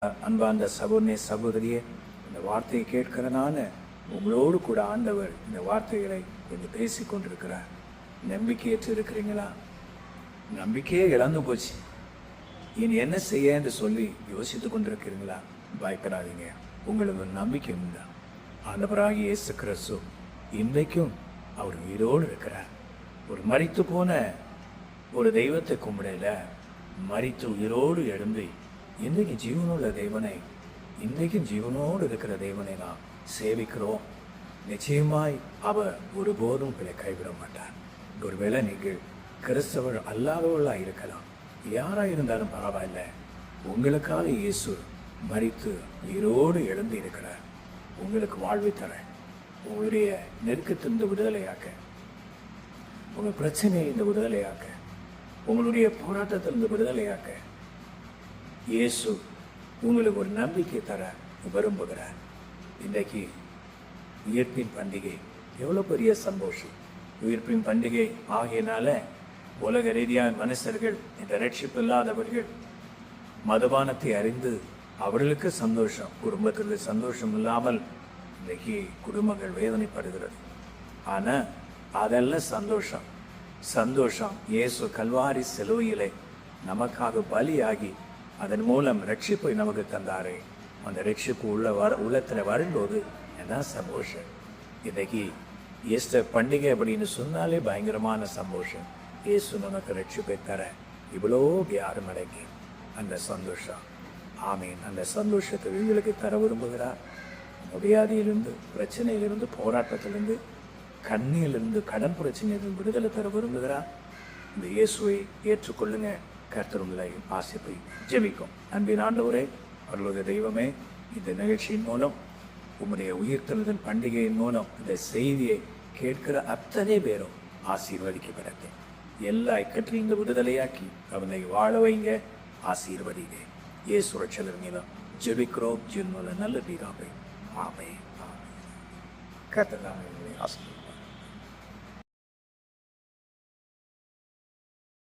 அன்பார்ந்த சகோதரனே சகோதரியே, இந்த வார்த்தையை கேட்கிறனால உங்களோடு கூட ஆண்டவர் இந்த வார்த்தைகளை கொஞ்சம் பேசி கொண்டிருக்கிறார். நம்பிக்கையற்று இருக்கிறீங்களா? நம்பிக்கையே இழந்து போச்சு, இனி என்ன செய்ய என்று சொல்லி யோசித்து கொண்டிருக்கிறீங்களா? பயப்படாதீங்க, உங்களுக்கு நம்பிக்கை உண்டா? ஆண்டவராகிய இயேசு கிறிஸ்து இன்றைக்கும் அவர் உயிரோடு இருக்கிறார். ஒரு மரித்து போன ஒரு தெய்வத்தை கும்பிடல, மரித்து உயிரோடு எழும்பி இன்றைக்கு ஜீவனுள்ள தேவனை, இன்றைக்கும் ஜீவனோடு இருக்கிற தேவனை நாம் சேவிக்கிறோம். நிச்சயமாய் அவர் ஒருபோதும் உங்களை கைவிட மாட்டார். ஒருவேளை நீங்கள் கிறிஸ்தவர் அல்லாதவர்களாக இருக்கலாம், யாராக இருந்தாலும் பரவாயில்ல, உங்களுக்காக இயேசு மரித்து உயிரோடு எழுந்து இருக்கிறார். உங்களுக்கு வாழ்வை தர, உங்களுடைய நெருக்கத்திலிருந்து விடுதலையாக்க, உங்கள் பிரச்சனையிலிருந்து விடுதலையாக்க, உங்களுடைய போராட்டத்திலிருந்து விடுதலையாக்க இயேசு உங்களுக்கு ஒரு நம்பிக்கை தர விரும்புகிறார். இன்றைக்கு உயிர்ப்பின் பண்டிகை எவ்வளோ பெரிய சந்தோஷம்! உயிர்ப்பின் பண்டிகை ஆகியனால உலக ரீதியான மனுஷர்கள், இந்த ரட்சிப்பு இல்லாதவர்கள் மதுபானத்தை அறிந்து அவர்களுக்கு சந்தோஷம், குடும்பத்திற்கு சந்தோஷம் இல்லாமல் இன்றைக்கு குடும்பங்கள் வேதனைப்படுகிறது. ஆனால் அதெல்லாம் சந்தோஷம் இயேசு கல்வாரி சிலுவையிலே நமக்காக பலியாகி அதன் மூலம் ரட்சிப்பை நமக்கு தந்தாரே, அந்த ரட்சிப்பு உள்ளத்தில் வரும்போது என்ன சந்தோஷம்! இன்றைக்கு ஈஸ்டர் பண்டிகை அப்படின்னு சொன்னாலே பயங்கரமான சந்தோஷம். இயேசு நமக்கு ரட்சிப்பை தர இவ்வளோ யாரும் அடங்கி அந்த சந்தோஷம். ஆமீன். அந்த சந்தோஷத்தை இவங்களுக்கு தர விரும்புகிறார். வியாதியிலிருந்து, பிரச்சனையிலிருந்து, போராட்டத்திலிருந்து, கண்ணியிலிருந்து, கடன் பிரச்சனையிலிருந்து விடுதலை தர விரும்புகிறார். இந்த இயேசுவை ஏற்றுக்கொள்ளுங்க. கர்த்தர் உங்களை ஆசிப்பை ஜெபிக்கும். அன்பின் ஆண்டவரே, அவர்களுடைய தெய்வமே, இந்த நிகழ்ச்சியின் மூலம், உம்முடைய உயிர்த்தெழுதல் பண்டிகையின் மூலம் இந்த செய்தியை கேட்கிற அத்தனை பேரும் ஆசீர்வதிக்கப்படட்டும். எல்லா இக்கற்றையும் விடுதலையாக்கி அவனை வாழ வைங்க, ஆசீர்வதிங்க. இயேசு ரட்சகர் மூலம் ஜெபிக்கிறோம். ஜீவனுள்ள நல்ல பிதாவே, ஆமென். கர்த்தர் நாமத்திலே ஆசீர்வதிப்பார்.